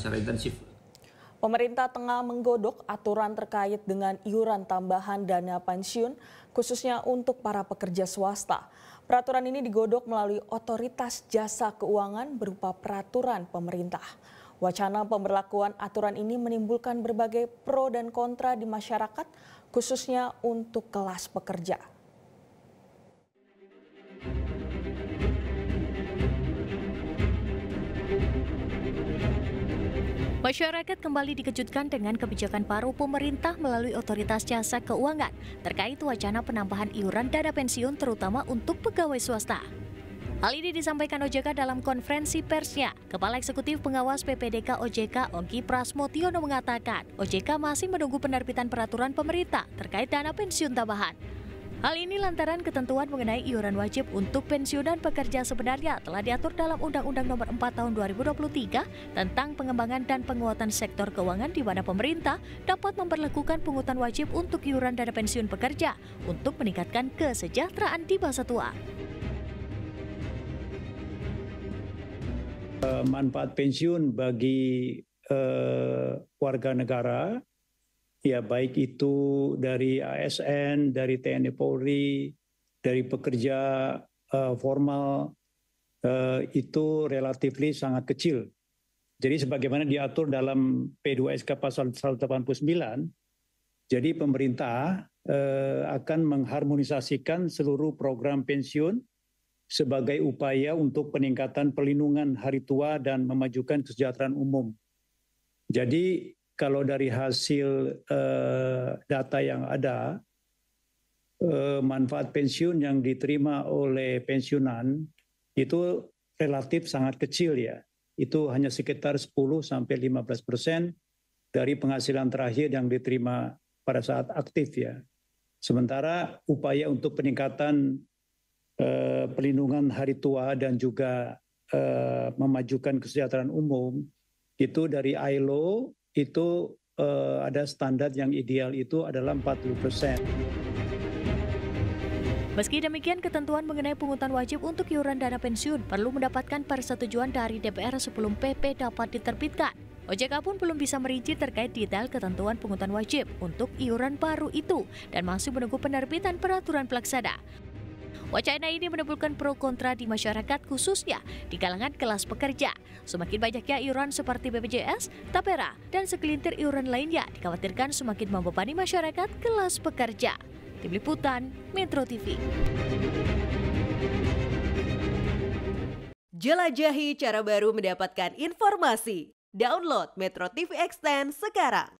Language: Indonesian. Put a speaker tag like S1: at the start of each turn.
S1: secara intensif.
S2: Pemerintah tengah menggodok aturan terkait dengan iuran tambahan dana pensiun, khususnya untuk para pekerja swasta. Peraturan ini digodok melalui Otoritas Jasa Keuangan berupa peraturan pemerintah. Wacana pemberlakuan aturan ini menimbulkan berbagai pro dan kontra di masyarakat, khususnya untuk kelas pekerja.
S3: Masyarakat kembali dikejutkan dengan kebijakan baru pemerintah melalui Otoritas Jasa Keuangan terkait wacana penambahan iuran dana pensiun terutama untuk pegawai swasta. Hal ini disampaikan OJK dalam konferensi persnya. Kepala Eksekutif Pengawas PPDK OJK Ongki Prasmotiono mengatakan OJK masih menunggu penerbitan peraturan pemerintah terkait dana pensiun tambahan. Hal ini lantaran ketentuan mengenai iuran wajib untuk pensiunan pekerja sebenarnya telah diatur dalam Undang-Undang Nomor 4 Tahun 2023 tentang pengembangan dan penguatan sektor keuangan di mana pemerintah dapat memperlakukan pungutan wajib untuk iuran dana pensiun pekerja untuk meningkatkan kesejahteraan di masa tua.
S4: Manfaat pensiun bagi warga negara, ya baik itu dari ASN, dari TNI Polri, dari pekerja formal, itu relatif sangat kecil. Jadi sebagaimana diatur dalam P2SK pasal 189, jadi pemerintah akan mengharmonisasikan seluruh program pensiun sebagai upaya untuk peningkatan perlindungan hari tua dan memajukan kesejahteraan umum. Jadi kalau dari hasil data yang ada, manfaat pensiun yang diterima oleh pensiunan itu relatif sangat kecil ya. Itu hanya sekitar 10-15% dari penghasilan terakhir yang diterima pada saat aktif ya. Sementara upaya untuk peningkatan perlindungan hari tua dan juga memajukan kesejahteraan umum itu dari ILO itu ada standar yang ideal itu adalah 40%.
S3: Meski demikian, ketentuan mengenai pungutan wajib untuk iuran dana pensiun perlu mendapatkan persetujuan dari DPR sebelum PP dapat diterbitkan. OJK pun belum bisa merinci terkait detail ketentuan pungutan wajib untuk iuran baru itu dan masih menunggu penerbitan peraturan pelaksana. Wacana ini menimbulkan pro kontra di masyarakat khususnya di kalangan kelas pekerja. Semakin banyaknya iuran seperti BPJS, Tapera, dan segelintir iuran lainnya dikhawatirkan semakin membebani masyarakat kelas pekerja. Tim Liputan, Metro TV.
S5: Jelajahi cara baru mendapatkan informasi. Download Metro TV Extend sekarang.